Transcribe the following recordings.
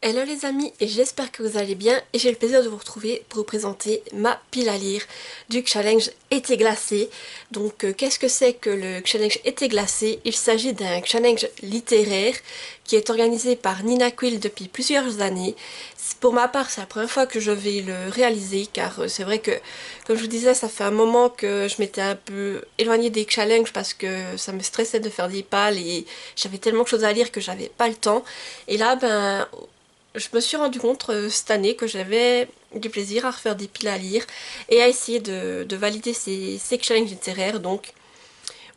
Hello les amis, et j'espère que vous allez bien et j'ai le plaisir de vous retrouver pour vous présenter ma pile à lire du challenge Été glacé. Donc qu'est-ce que c'est que le challenge Été glacé? Il s'agit d'un challenge littéraire qui est organisé par Nina Quill depuis plusieurs années. Pour ma part, c'est la première fois que je vais le réaliser car c'est vrai que, comme je vous disais, ça fait un moment que je m'étais un peu éloignée des challenges parce que ça me stressait de faire des pales et j'avais tellement de choses à lire que j'avais pas le temps. Et là, je me suis rendu compte cette année que j'avais du plaisir à refaire des piles à lire et à essayer de valider ces challenges littéraires. Donc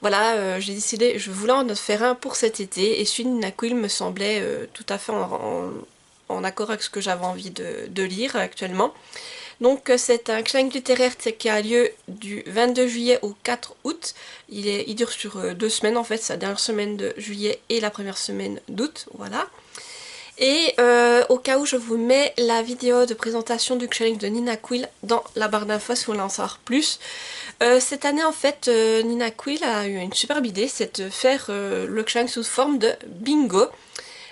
voilà, j'ai décidé, je voulais en faire un pour cet été et celui de Nina Quill me semblait tout à fait en accord avec ce que j'avais envie de lire actuellement. Donc c'est un challenge littéraire qui a lieu du 22 juillet au 4 août. Il dure sur 2 semaines en fait, c'est la dernière semaine de juillet et la première semaine d'août, voilà. Et au cas où je vous mets la vidéo de présentation du challenge de Nina Quill dans la barre d'infos si vous voulez en savoir plus. Cette année en fait Nina Quill a eu une superbe idée, c'est de faire le challenge sous forme de bingo.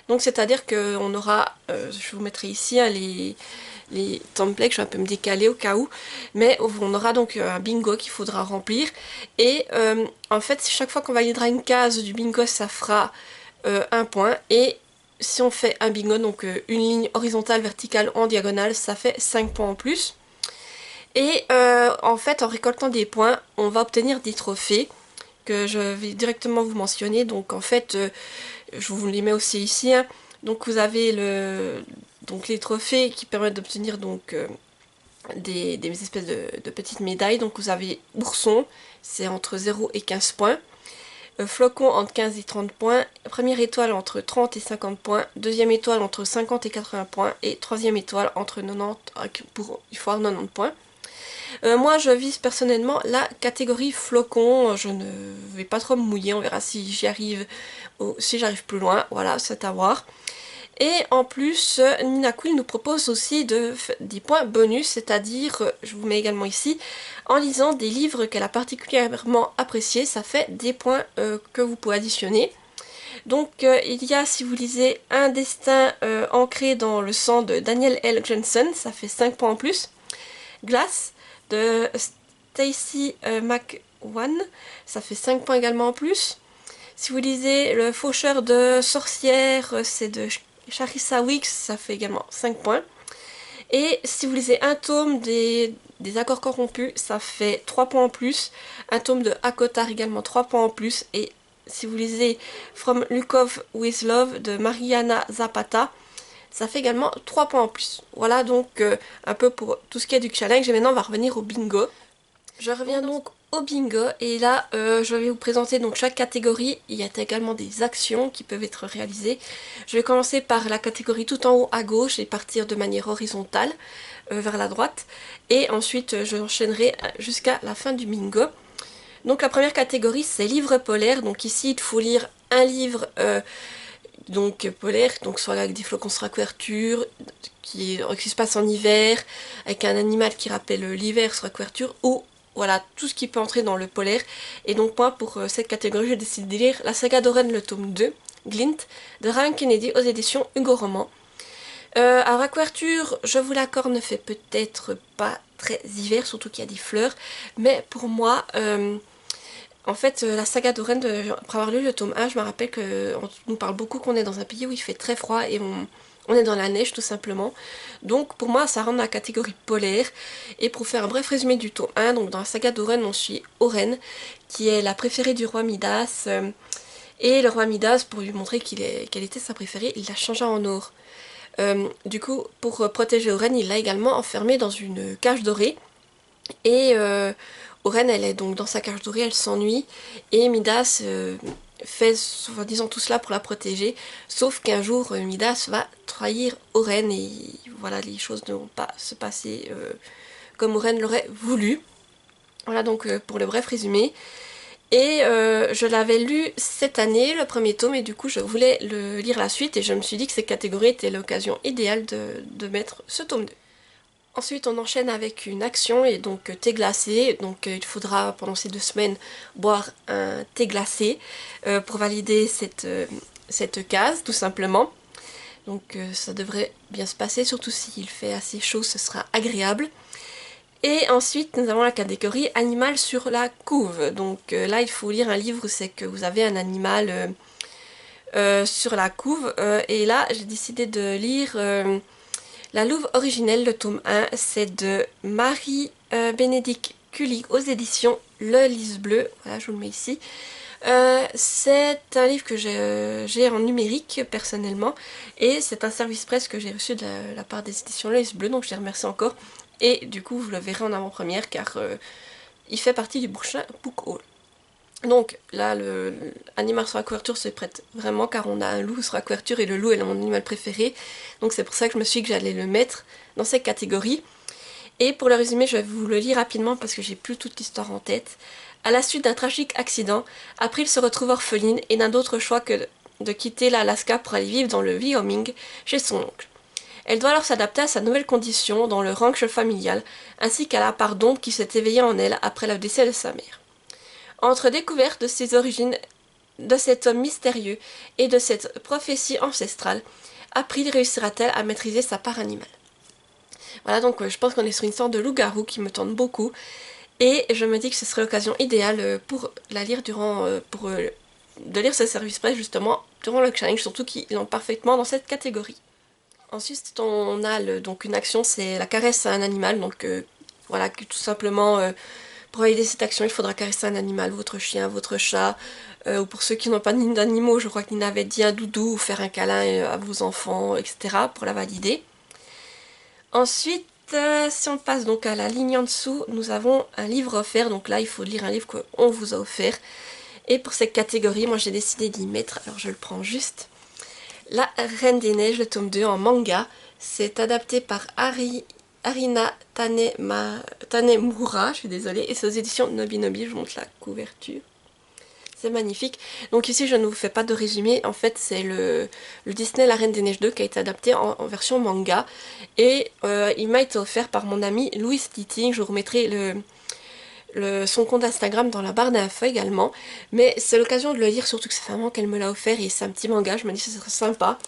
Donc c'est à dire qu'on aura, je vous mettrai ici hein, les templates, je vais un peu me décaler au cas où, mais on aura donc un bingo qu'il faudra remplir. Et en fait chaque fois qu'on validera une case du bingo ça fera un point et si on fait un bingo, donc une ligne horizontale, verticale, en diagonale, ça fait 5 points en plus. Et en fait, en récoltant des points, on va obtenir des trophées que je vais directement vous mentionner. Donc en fait, je vous les mets aussi ici. Hein. Donc vous avez donc les trophées qui permettent d'obtenir donc des espèces de petites médailles. Donc vous avez ourson, c'est entre 0 et 15 points. Flocon entre 15 et 30 points, première étoile entre 30 et 50 points, deuxième étoile entre 50 et 80 points et troisième étoile entre 90, il faut avoir 90 points. Moi je vise personnellement la catégorie flocon, je ne vais pas trop me mouiller, on verra si j'y arrive ou si j'arrive plus loin, voilà c'est à voir. Et en plus, Nina Quill nous propose aussi des points bonus, c'est-à-dire, je vous mets également ici, en lisant des livres qu'elle a particulièrement appréciés, ça fait des points que vous pouvez additionner. Donc il y a, si vous lisez Un destin ancré dans le sang de Daniel L. Jensen, ça fait 5 points en plus. Glass de Stacey McEwan, ça fait 5 points également en plus. Si vous lisez Le faucheur de sorcières, c'est de Charissa Wicks, ça fait également 5 points. Et si vous lisez un tome des accords corrompus, ça fait 3 points en plus. Un tome de Akotar également 3 points en plus. Et si vous lisez From Lukov with Love de Mariana Zapata, ça fait également 3 points en plus. Voilà donc un peu pour tout ce qui est du challenge. Et maintenant on va revenir au bingo. Je reviens donc au bingo et là je vais vous présenter donc chaque catégorie. Il y a également des actions qui peuvent être réalisées. Je vais commencer par la catégorie tout en haut à gauche et partir de manière horizontale vers la droite et ensuite je enchaînerai jusqu'à la fin du bingo. Donc la première catégorie c'est livre polaire, donc ici il faut lire un livre donc polaire, donc soit avec des flocons sur la couverture, qui se passe en hiver, avec un animal qui rappelle l'hiver sur la couverture, ou voilà, tout ce qui peut entrer dans le polaire. Et donc moi, pour cette catégorie, j'ai décidé de lire La saga d'Oren, le tome 2, Glint, de Ryan Kennedy aux éditions Hugo Roman. Alors la couverture, je vous l'accorde, ne fait peut-être pas très hiver, surtout qu'il y a des fleurs, mais pour moi... en fait, la saga d'Oren, après avoir lu le tome 1, je me rappelle qu'on nous parle beaucoup qu'on est dans un pays où il fait très froid et on est dans la neige tout simplement. Donc pour moi, ça rentre dans la catégorie polaire. Et pour faire un bref résumé du tome 1, donc dans la saga d'Oren, on suit Oren, qui est la préférée du roi Midas. Et le roi Midas, pour lui montrer qu'elle était sa préférée, il l'a changée en or. Du coup, pour protéger Oren, il l'a également enfermée dans une cage dorée. Et Oren, elle est donc dans sa cage dorée, elle s'ennuie. Et Midas fait, soi-disant, tout cela pour la protéger. Sauf qu'un jour, Midas va trahir Oren et voilà, les choses ne vont pas se passer comme Oren l'aurait voulu. Voilà donc pour le bref résumé. Et je l'avais lu cette année, le premier tome, et du coup je voulais lire la suite et je me suis dit que cette catégorie était l'occasion idéale de mettre ce tome 2. Ensuite, on enchaîne avec une action et donc thé glacé. Donc il faudra pendant ces 2 semaines boire un thé glacé pour valider cette case tout simplement. Donc ça devrait bien se passer, surtout s'il fait assez chaud, ce sera agréable. Et ensuite, nous avons la catégorie animal sur la couve. Donc là, il faut lire un livre où c'est que vous avez un animal sur la couve. Et là, j'ai décidé de lire La Louve originelle, le tome 1. C'est de Marie-Bénédicte Cully aux éditions Le Lys Bleu. Voilà, je vous le mets ici. C'est un livre que j'ai en numérique personnellement et c'est un service presse que j'ai reçu de la part des éditions Le Lys Bleu, donc je les remercie encore. Et du coup, vous le verrez en avant-première car il fait partie du prochain book haul. Donc là, l'animal sur la couverture se prête vraiment car on a un loup sur la couverture et le loup est mon animal préféré. Donc c'est pour ça que je me suis dit que j'allais le mettre dans cette catégorie. Et pour le résumer, je vais vous le lire rapidement parce que j'ai plus toute l'histoire en tête. À la suite d'un tragique accident, April se retrouve orpheline et n'a d'autre choix que de quitter l'Alaska pour aller vivre dans le Wyoming chez son oncle. Elle doit alors s'adapter à sa nouvelle condition dans le ranch familial, ainsi qu'à la part d'ombre qui s'est éveillée en elle après le décès de sa mère. Entre découverte de ses origines, de cet homme mystérieux et de cette prophétie ancestrale, April réussira-t-elle à maîtriser sa part animale? Voilà, donc je pense qu'on est sur une sorte de loup-garou qui me tente beaucoup. Et je me dis que ce serait l'occasion idéale pour la lire de lire ce service presse justement durant le challenge, surtout qu'ils l'ont parfaitement dans cette catégorie. Ensuite, on a donc une action, c'est la caresse à un animal. Donc voilà, que tout simplement, pour valider cette action, il faudra caresser un animal, votre chien, votre chat, ou pour ceux qui n'ont pas d'animaux, je crois que Nina avait dit un doudou, ou faire un câlin à vos enfants, etc. pour la valider. Ensuite, si on passe donc à la ligne en dessous, nous avons un livre offert. Donc là, il faut lire un livre qu'on vous a offert. Et pour cette catégorie, moi j'ai décidé d'y mettre, alors je le prends juste, La Reine des Neiges, le tome 2 en manga. C'est adapté par Arina Tanemura, je suis désolée, et c'est aux éditions Nobinobi. Je vous montre la couverture. C'est magnifique. Donc ici, je ne vous fais pas de résumé. En fait, c'est le Disney La Reine des Neiges 2 qui a été adapté en version manga. Et il m'a été offert par mon ami Louis Titting. Je vous remettrai son compte Instagram dans la barre d'infos également. Mais c'est l'occasion de le lire, surtout que c'est vraiment qu'elle me l'a offert. Et c'est un petit manga, je me dis que ce serait sympa.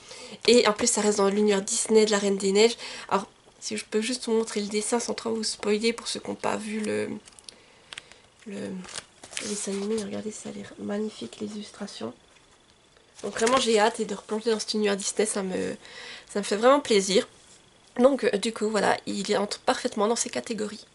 Et en plus, ça reste dans l'univers Disney de La Reine des Neiges. Alors, si je peux juste vous montrer le dessin sans trop vous spoiler pour ceux qui n'ont pas vu le dessin animé, regardez, ça a l'air magnifique les illustrations. Donc vraiment j'ai hâte de replonger dans cet univers Disney, ça me fait vraiment plaisir. Donc du coup voilà, il entre parfaitement dans ces catégories.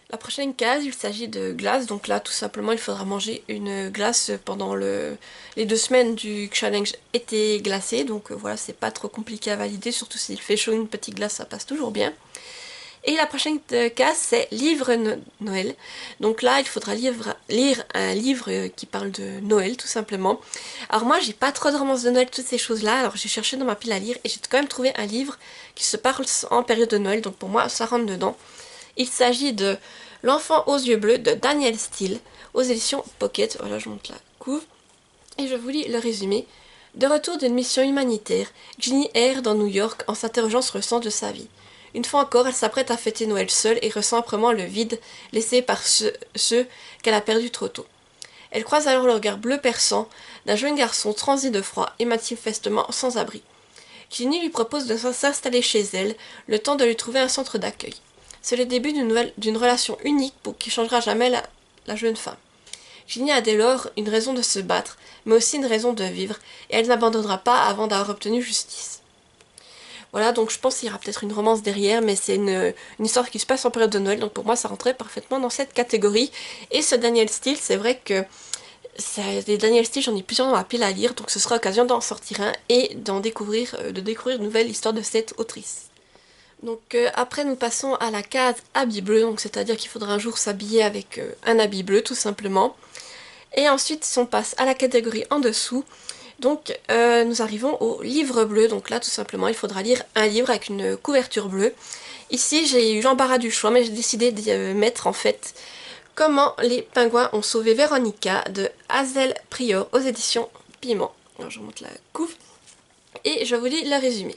La prochaine case, il s'agit de glace. Donc là tout simplement il faudra manger une glace pendant les 2 semaines du challenge été glacé. Donc voilà, c'est pas trop compliqué à valider, surtout s'il fait chaud, une petite glace ça passe toujours bien. Et la prochaine case, c'est livre Noël. Donc là, il faudra lire un livre qui parle de Noël, tout simplement. Alors moi, j'ai pas trop de romances de Noël, toutes ces choses-là. Alors j'ai cherché dans ma pile à lire et j'ai quand même trouvé un livre qui se parle en période de Noël. Donc pour moi, ça rentre dedans. Il s'agit de L'enfant aux yeux bleus de Daniel Steele, aux éditions Pocket. Voilà, je monte la couve. Et je vous lis le résumé. De retour d'une mission humanitaire, Ginny erre dans New York en s'interrogeant sur le sens de sa vie. Une fois encore, elle s'apprête à fêter Noël seule et ressent âprement le vide laissé par ceux qu'elle a perdus trop tôt. Elle croise alors le regard bleu perçant d'un jeune garçon transi de froid et manifestement sans abri. Ginny lui propose de s'installer chez elle, le temps de lui trouver un centre d'accueil. C'est le début d'une relation unique qui changera jamais la jeune femme. Ginny a dès lors une raison de se battre, mais aussi une raison de vivre, et elle n'abandonnera pas avant d'avoir obtenu justice. Voilà, donc je pense qu'il y aura peut-être une romance derrière, mais c'est une histoire qui se passe en période de Noël, donc pour moi ça rentrait parfaitement dans cette catégorie. Et ce Daniel Steele, c'est vrai que des Daniel Steele, j'en ai plusieurs dans ma pile à lire, donc ce sera l'occasion d'en sortir un et de découvrir une nouvelle histoire de cette autrice. Donc après nous passons à la case habit bleu, donc c'est-à-dire qu'il faudra un jour s'habiller avec un habit bleu tout simplement. Et ensuite si on passe à la catégorie en dessous, donc nous arrivons au livre bleu. Donc là tout simplement il faudra lire un livre avec une couverture bleue. Ici j'ai eu l'embarras du choix, mais j'ai décidé d'y mettre en fait Comment les pingouins ont sauvé Véronica de Hazel Prior aux éditions Piment. Alors je remonte la couve et je vous lis le résumé.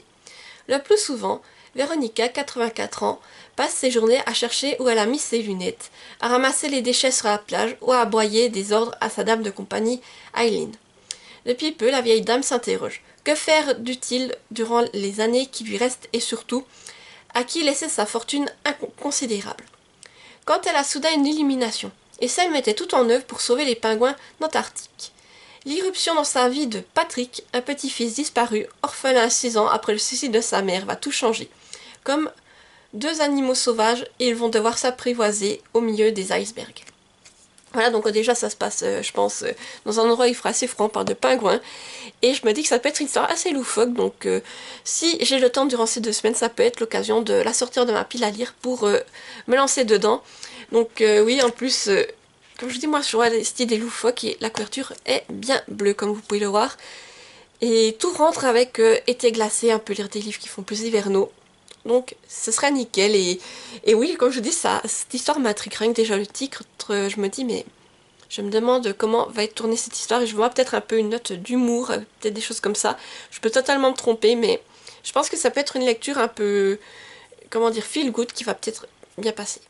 Le plus souvent, Véronica, 84 ans, passe ses journées à chercher où elle a mis ses lunettes, à ramasser les déchets sur la plage ou à aboyer des ordres à sa dame de compagnie, Eileen. Depuis peu, la vieille dame s'interroge. Que faire d'utile durant les années qui lui restent et surtout, à qui laisser sa fortune inconsidérable? Quand elle a soudain une illumination, et celle mettait tout en œuvre pour sauver les pingouins d'Antarctique. L'irruption dans sa vie de Patrick, un petit-fils disparu, orphelin à 6 ans après le suicide de sa mère, va tout changer. Comme deux animaux sauvages, et ils vont devoir s'apprivoiser au milieu des icebergs. Voilà, donc déjà ça se passe, je pense, dans un endroit où il fera assez froid, on parle de pingouins, et je me dis que ça peut être une histoire assez loufoque, donc si j'ai le temps durant ces 2 semaines, ça peut être l'occasion de la sortir de ma pile à lire pour me lancer dedans. Donc oui, en plus, comme je dis, moi je vois cette idée loufoque, et la couverture est bien bleue, comme vous pouvez le voir, et tout rentre avec été glacé, un peu lire des livres qui font plus hivernaux. Donc ce serait nickel et oui, comme je dis, ça, cette histoire m'intrigue. Rien que déjà le titre, je me dis mais je me demande comment va être tournée cette histoire et je vois peut-être un peu une note d'humour, peut-être des choses comme ça. Je peux totalement me tromper mais je pense que ça peut être une lecture un peu, comment dire, feel good qui va peut-être bien passer.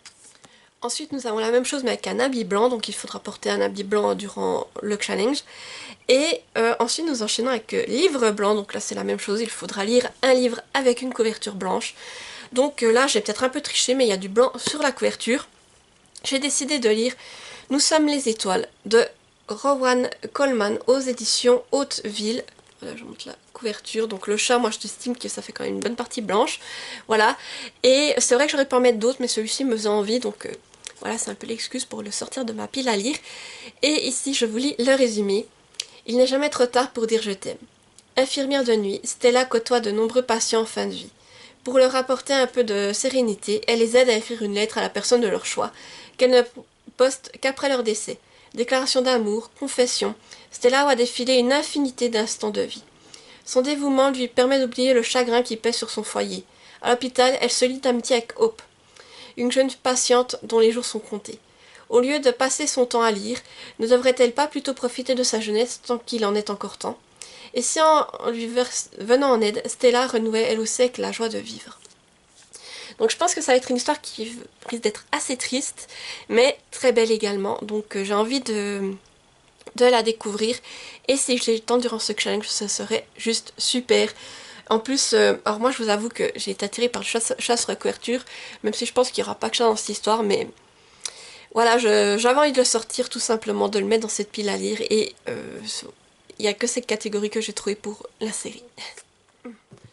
Ensuite, nous avons la même chose mais avec un habit blanc, donc il faudra porter un habit blanc durant le challenge. Et ensuite, nous enchaînons avec livre blanc, donc là c'est la même chose, il faudra lire un livre avec une couverture blanche. Donc là, j'ai peut-être un peu triché, mais il y a du blanc sur la couverture. J'ai décidé de lire Nous sommes les étoiles de Rowan Coleman aux éditions Hauteville. Voilà, je montre la couverture. Donc le chat, moi je t'estime que ça fait quand même une bonne partie blanche. Voilà. Et c'est vrai que j'aurais pu en mettre d'autres, mais celui-ci me faisait envie, donc voilà, c'est un peu l'excuse pour le sortir de ma pile à lire. Et ici, je vous lis le résumé. Il n'est jamais trop tard pour dire je t'aime. Infirmière de nuit, Stella côtoie de nombreux patients en fin de vie. Pour leur apporter un peu de sérénité, elle les aide à écrire une lettre à la personne de leur choix, qu'elle ne poste qu'après leur décès. Déclaration d'amour, confession, Stella a défilé une infinité d'instants de vie. Son dévouement lui permet d'oublier le chagrin qui pèse sur son foyer. À l'hôpital, elle se lie d'amitié avec Hope, une jeune patiente dont les jours sont comptés. Au lieu de passer son temps à lire, ne devrait-elle pas plutôt profiter de sa jeunesse tant qu'il en est encore temps? Et si en lui venant en aide, Stella renouait elle aussi avec la joie de vivre. Donc je pense que ça va être une histoire qui risque d'être assez triste, mais très belle également. Donc j'ai envie de la découvrir. Et si j'ai le temps durant ce challenge, ce serait juste super. En plus, alors moi je vous avoue que j'ai été attirée par le chat sur la couverture, même si je pense qu'il n'y aura pas que ça dans cette histoire, mais voilà, j'avais envie de le sortir tout simplement, de le mettre dans cette pile à lire, et il n'y a que cette catégorie que j'ai trouvée pour la série.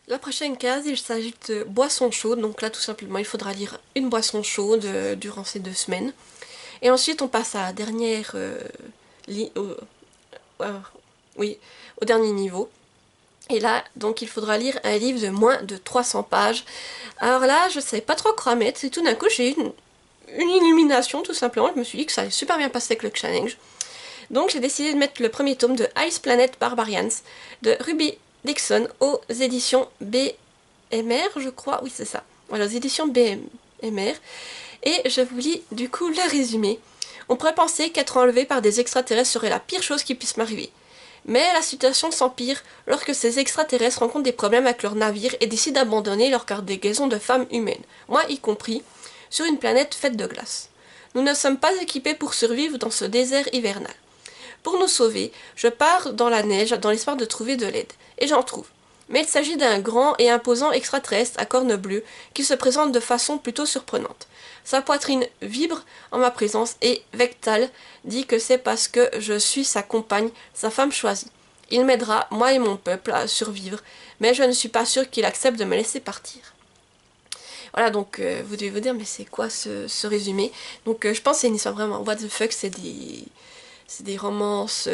La prochaine case, il s'agit de boissons chaudes, donc là tout simplement il faudra lire une boisson chaude durant ces 2 semaines. Et ensuite on passe à la dernière, oui, au dernier niveau. Et là, donc, il faudra lire un livre de moins de 300 pages. Alors là, je ne savais pas trop quoi mettre, et tout d'un coup, j'ai eu une illumination, tout simplement. Je me suis dit que ça allait super bien passer avec le challenge. Donc, j'ai décidé de mettre le premier tome de Ice Planet Barbarians de Ruby Dixon aux éditions BMR, je crois. Oui, c'est ça. Voilà, aux éditions BMR. Et je vous lis, du coup, le résumé. On pourrait penser qu'être enlevé par des extraterrestres serait la pire chose qui puisse m'arriver. Mais la situation s'empire lorsque ces extraterrestres rencontrent des problèmes avec leur navire et décident d'abandonner leur cargaison de femmes humaines, moi y compris, sur une planète faite de glace. Nous ne sommes pas équipés pour survivre dans ce désert hivernal. Pour nous sauver, je pars dans la neige dans l'espoir de trouver de l'aide, et j'en trouve. Mais il s'agit d'un grand et imposant extraterrestre à cornes bleues qui se présente de façon plutôt surprenante. Sa poitrine vibre en ma présence et Vectal dit que c'est parce que je suis sa compagne, sa femme choisie. Il m'aidera, moi et mon peuple, à survivre, mais je ne suis pas sûre qu'il accepte de me laisser partir. Voilà, donc vous devez vous dire, mais c'est quoi ce résumé? Donc je pense que c'est une histoire vraiment what the fuck, c'est des romances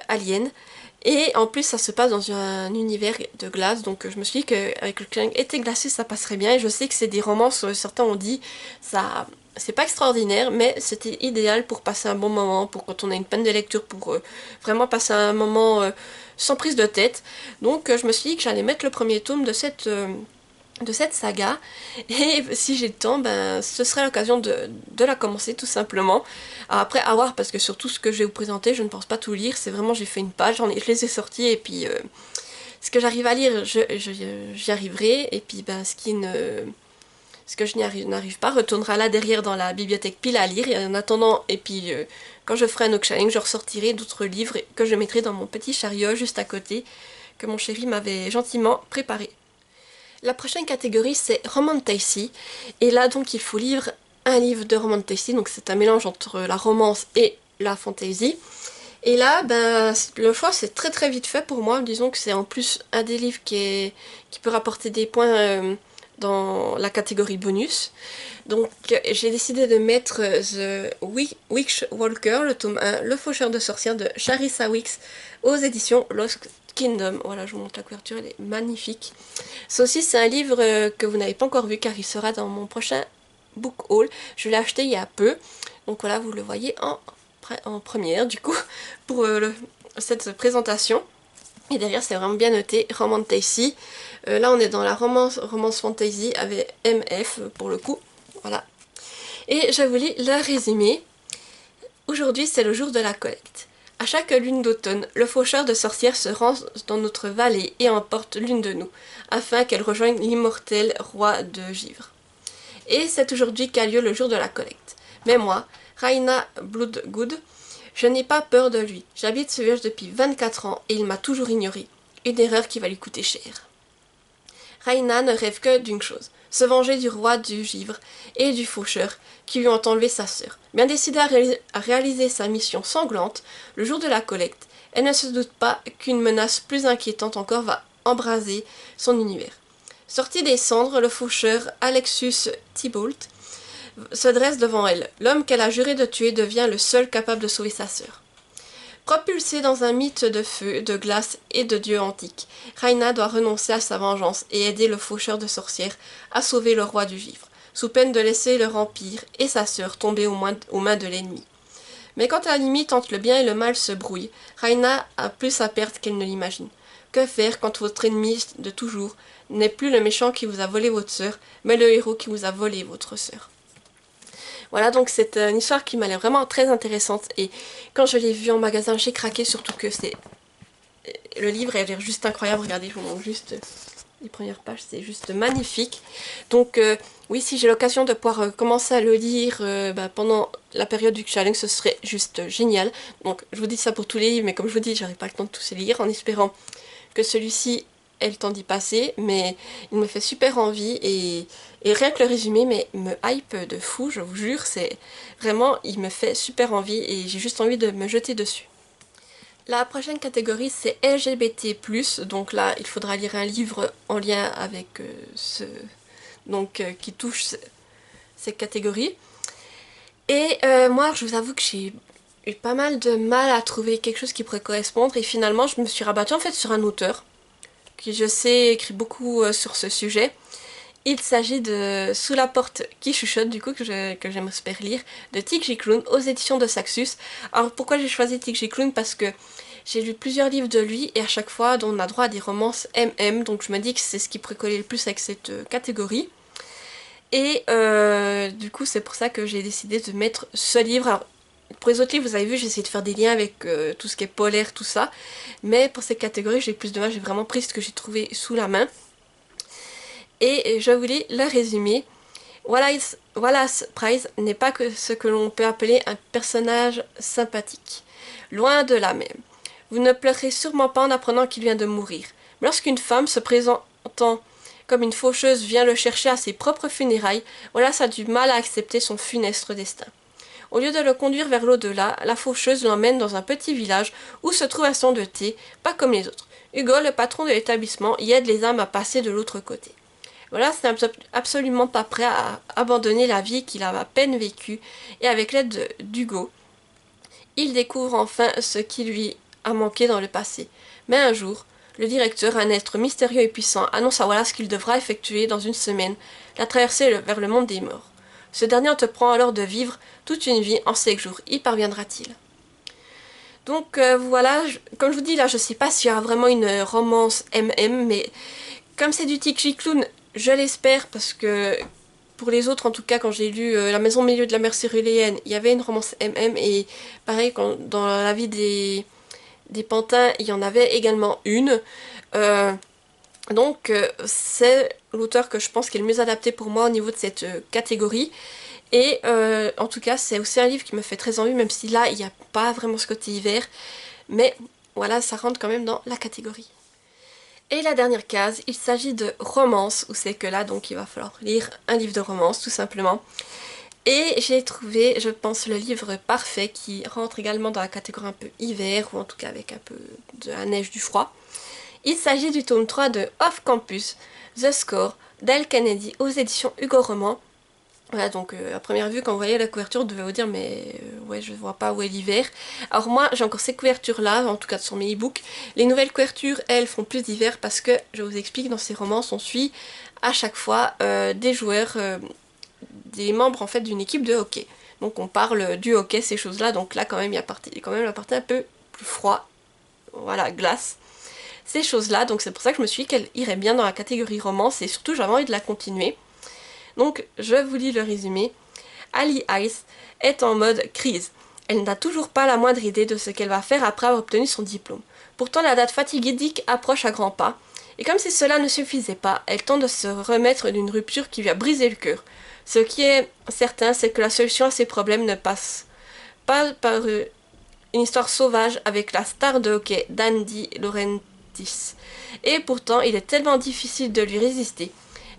aliens. Et en plus, ça se passe dans un univers de glace, donc je me suis dit qu'avec le challenge été glacé, ça passerait bien. Et je sais que c'est des romances, certains ont dit, ça, c'est pas extraordinaire, mais c'était idéal pour passer un bon moment, pour quand on a une peine de lecture, pour vraiment passer un moment sans prise de tête. Donc je me suis dit que j'allais mettre le premier tome de cette saga, et si j'ai le temps, ben, ce serait l'occasion de la commencer tout simplement. Alors après, à voir, parce que sur tout ce que je vais vous présenter, je ne pense pas tout lire, c'est vraiment, j'ai fait une page, je les ai sortis, et puis ce que j'arrive à lire, j'y arriverai, et puis ben, ce que je n'arrive pas retournera là derrière dans la bibliothèque pile à lire, et en attendant, et puis quand je ferai un Nook Challenge, je ressortirai d'autres livres que je mettrai dans mon petit chariot juste à côté, que mon chéri m'avait gentiment préparé. La prochaine catégorie c'est Romantasy, et là donc il faut lire un livre de Romantasy, donc c'est un mélange entre la romance et la fantasy. Et là, ben, le choix c'est très très vite fait pour moi, disons que c'est en plus un des livres qui peut rapporter des points dans la catégorie bonus. Donc j'ai décidé de mettre The Witch Walker, le tome 1, Le Faucheur de sorcières de Charissa Weeks aux éditions Lost Kingdom. Voilà, je vous montre la couverture, elle est magnifique. Ça aussi c'est un livre que vous n'avez pas encore vu car il sera dans mon prochain book haul. Je l'ai acheté il y a peu, donc voilà, vous le voyez en première du coup pour cette présentation. Et derrière c'est vraiment bien noté Romantasy. Là on est dans la romance fantasy avec MF pour le coup. Voilà. Et je vous lis le résumé. Aujourd'hui c'est le jour de la collecte. À chaque lune d'automne, le faucheur de sorcières se rend dans notre vallée et emporte l'une de nous, afin qu'elle rejoigne l'immortel roi de Givre. Et c'est aujourd'hui qu'a lieu le jour de la collecte. Mais moi, Raina Bloodgood, je n'ai pas peur de lui. J'habite ce village depuis 24 ans et il m'a toujours ignoré. Une erreur qui va lui coûter cher. Raina ne rêve que d'une chose, se venger du roi du Givre et du faucheur qui lui ont enlevé sa sœur. Bien décidée à réaliser sa mission sanglante, le jour de la collecte, elle ne se doute pas qu'une menace plus inquiétante encore va embraser son univers. Sorti des cendres, le faucheur Alexus Thibault se dresse devant elle. L'homme qu'elle a juré de tuer devient le seul capable de sauver sa sœur. Propulsée dans un mythe de feu, de glace et de dieux antiques, Raina doit renoncer à sa vengeance et aider le faucheur de sorcières à sauver le roi du Givre, sous peine de laisser leur empire et sa sœur tomber aux mains de l'ennemi. Mais quand la limite entre le bien et le mal se brouille, Raina a plus à perdre qu'elle ne l'imagine. Que faire quand votre ennemi de toujours n'est plus le méchant qui vous a volé votre sœur, mais le héros qui vous a volé votre sœur? Voilà, donc c'est une histoire qui m'a l'air vraiment très intéressante et quand je l'ai vue en magasin, j'ai craqué, surtout que le livre a l'air juste incroyable. Regardez, je vous montre juste les premières pages, c'est juste magnifique. Donc oui, si j'ai l'occasion de pouvoir commencer à le lire pendant la période du challenge, ce serait juste génial. Donc je vous dis ça pour tous les livres, mais comme je vous dis, j'aurai pas le temps de tous les lire, en espérant que celui-ci ait le temps d'y passer, mais il me fait super envie et rien que le résumé me hype de fou, je vous jure, c'est vraiment, il me fait super envie et j'ai juste envie de me jeter dessus. La prochaine catégorie c'est LGBT+, donc là il faudra lire un livre en lien avec qui touche cette catégorie. Et moi je vous avoue que j'ai eu pas mal de mal à trouver quelque chose qui pourrait correspondre et finalement je me suis rabattue en fait sur un auteur qui je sais écrit beaucoup sur ce sujet. Il s'agit de Sous la porte qui chuchote, du coup, que j'espère lire, de Tig Clown aux éditions de Saxus. Alors pourquoi j'ai choisi Tig Clown? Parce que j'ai lu plusieurs livres de lui et à chaque fois on a droit à des romances MM, donc je me dis que c'est ce qui pourrait coller le plus avec cette catégorie. Et du coup c'est pour ça que j'ai décidé de mettre ce livre. Alors, pour les autres livres, vous avez vu, j'ai essayé de faire des liens avec tout ce qui est polaire, tout ça. Mais pour cette catégorie, j'ai plus de mal, j'ai vraiment pris ce que j'ai trouvé sous la main. Et je vous lis le résumé. Wallace Price n'est pas que ce que l'on peut appeler un personnage sympathique. Loin de là même. Vous ne pleurez sûrement pas en apprenant qu'il vient de mourir. Mais lorsqu'une femme se présentant comme une faucheuse vient le chercher à ses propres funérailles, Wallace a du mal à accepter son funeste destin. Au lieu de le conduire vers l'au-delà, la faucheuse l'emmène dans un petit village où se trouve un stand de thé, pas comme les autres. Hugo, le patron de l'établissement, y aide les âmes à passer de l'autre côté. Wallace n'est absolument pas prêt à abandonner la vie qu'il a à peine vécue, et avec l'aide d'Hugo, il découvre enfin ce qui lui a manqué dans le passé. Mais un jour, le directeur, un être mystérieux et puissant, annonce à Wallace qu'il devra effectuer dans une semaine la traversée vers le monde des morts. Ce dernier entreprend alors de vivre toute une vie en 5 jours. Y parviendra-t-il? Donc voilà, comme je vous dis là, je sais pas s'il y aura vraiment une romance MM, mais comme c'est du Tig Clown, je l'espère parce que pour les autres, en tout cas, quand j'ai lu La maison au milieu de la mer céruléenne, il y avait une romance MM et pareil, dans la vie des pantins, il y en avait également une. C'est l'auteur que je pense qui est le mieux adapté pour moi au niveau de cette catégorie. Et en tout cas, c'est aussi un livre qui me fait très envie, même si là, il n'y a pas vraiment ce côté hiver. Mais voilà, ça rentre quand même dans la catégorie. Et la dernière case, il s'agit de romance, où c'est que là, donc, il va falloir lire un livre de romance, tout simplement. Et j'ai trouvé, je pense, le livre parfait qui rentre également dans la catégorie un peu hiver, ou en tout cas avec un peu de la neige, du froid. Il s'agit du tome 3 de Off Campus, The Score, d'Al Kennedy aux éditions Hugo Roman. Voilà, donc à première vue, quand vous voyez la couverture, vous devez vous dire, mais ouais, je vois pas où est l'hiver. Alors moi, j'ai encore ces couvertures-là, en tout cas sur mes e-books. Les nouvelles couvertures, elles, font plus d'hiver parce que, je vous explique, dans ces romans, on suit à chaque fois des joueurs, des membres en fait d'une équipe de hockey. Donc on parle du hockey, ces choses-là, donc là quand même, il y a quand même la partie un peu plus froid, voilà, glace. Ces choses-là, donc c'est pour ça que je me suis dit qu'elle irait bien dans la catégorie romance et surtout j'avais envie de la continuer. Donc je vous lis le résumé. Ali Ice est en mode crise. Elle n'a toujours pas la moindre idée de ce qu'elle va faire après avoir obtenu son diplôme. Pourtant la date fatidique approche à grands pas, et comme si cela ne suffisait pas, elle tente de se remettre d'une rupture qui lui a brisé le cœur. Ce qui est certain, c'est que la solution à ses problèmes ne passe pas par une histoire sauvage avec la star de hockey Dandy Laurentiis. Et pourtant, il est tellement difficile de lui résister.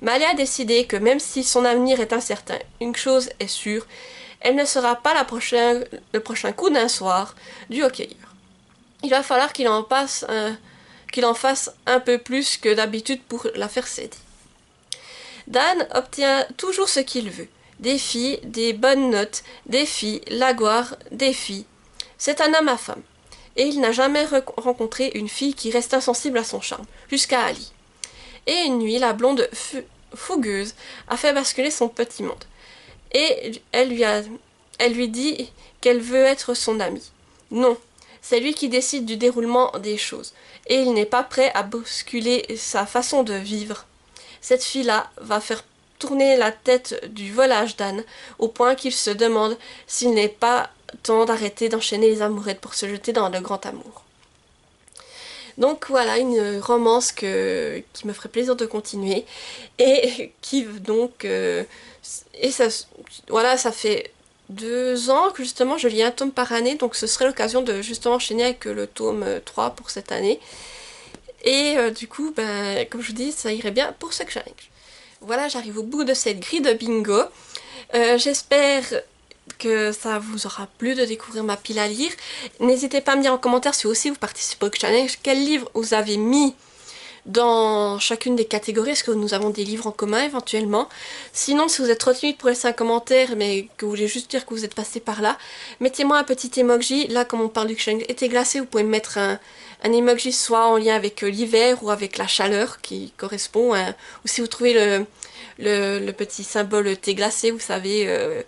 Mais elle a décidé que même si son avenir est incertain, une chose est sûre, elle ne sera pas le prochain coup d'un soir du hockeyeur. Il va falloir qu'il en fasse un peu plus que d'habitude pour la faire céder. Dan obtient toujours ce qu'il veut. Des filles, des bonnes notes, des filles, la gloire, des filles. C'est un homme à femme. Et il n'a jamais rencontré une fille qui reste insensible à son charme, jusqu'à Ali. Et une nuit, la blonde fougueuse a fait basculer son petit monde. Et elle lui dit qu'elle veut être son amie. Non, c'est lui qui décide du déroulement des choses. Et il n'est pas prêt à bousculer sa façon de vivre. Cette fille-là va faire tourner la tête du volage d'Anne, au point qu'il se demande s'il n'est pas temps d'arrêter d'enchaîner les amourettes pour se jeter dans le grand amour. Donc voilà, une romance qui me ferait plaisir de continuer, et qui donc et ça, voilà, ça fait 2 ans que justement je lis un tome par année, donc ce serait l'occasion de justement enchaîner avec le tome 3 pour cette année. Et du coup, ben, comme je vous dis, ça irait bien pour ce challenge. Voilà, j'arrive au bout de cette grille de bingo. J'espère que ça vous aura plu de découvrir ma pile à lire. N'hésitez pas à me dire en commentaire si aussi vous participez au challenge, quel livre vous avez mis dans chacune des catégories. Est-ce que nous avons des livres en commun éventuellement? Sinon, si vous êtes trop timide pour laisser un commentaire, mais que vous voulez juste dire que vous êtes passé par là, mettez-moi un petit emoji. Là, comme on parle du challenge été glacé, vous pouvez me mettre un emoji soit en lien avec l'hiver ou avec la chaleur qui correspond, ou si vous trouvez le petit symbole thé glacé, vous savez,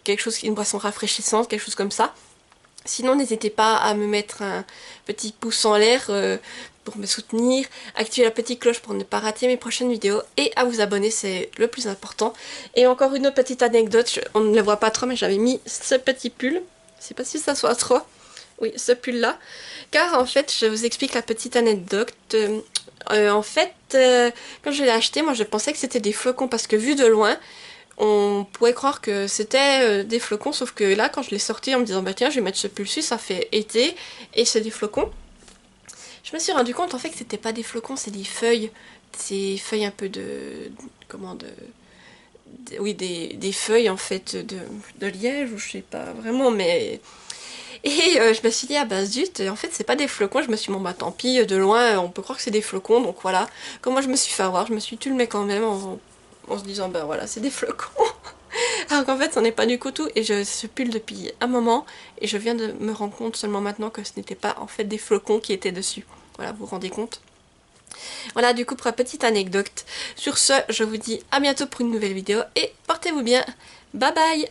quelque chose, une boisson rafraîchissante, quelque chose comme ça. Sinon, n'hésitez pas à me mettre un petit pouce en l'air pour me soutenir, activer la petite cloche pour ne pas rater mes prochaines vidéos et à vous abonner, c'est le plus important. Et encore une autre petite anecdote, on ne le voit pas trop mais j'avais mis ce petit pull, je sais pas si ça soit trop, oui ce pull là, car en fait je vous explique la petite anecdote. En fait, quand je l'ai acheté, moi je pensais que c'était des flocons parce que vu de loin, on pourrait croire que c'était des flocons, sauf que là quand je l'ai sorti en me disant bah tiens je vais mettre ce pull-ci, ça fait été et c'est des flocons. Je me suis rendu compte en fait que c'était pas des flocons, c'est des feuilles un peu oui des feuilles en fait de liège ou je sais pas vraiment, mais et je me suis dit ah bah zut, en fait c'est pas des flocons. Je me suis dit bon bah tant pis, de loin on peut croire que c'est des flocons, donc voilà. Comme moi je me suis fait avoir, je me suis dit tu le mets quand même en se disant bah voilà c'est des flocons. Alors qu'en fait, c'en est pas du tout, et je ce pull depuis un moment, et je viens de me rendre compte seulement maintenant que ce n'était pas en fait des flocons qui étaient dessus. Voilà, vous vous rendez compte? Voilà, du coup, pour la petite anecdote. Sur ce, je vous dis à bientôt pour une nouvelle vidéo, et portez-vous bien. Bye bye!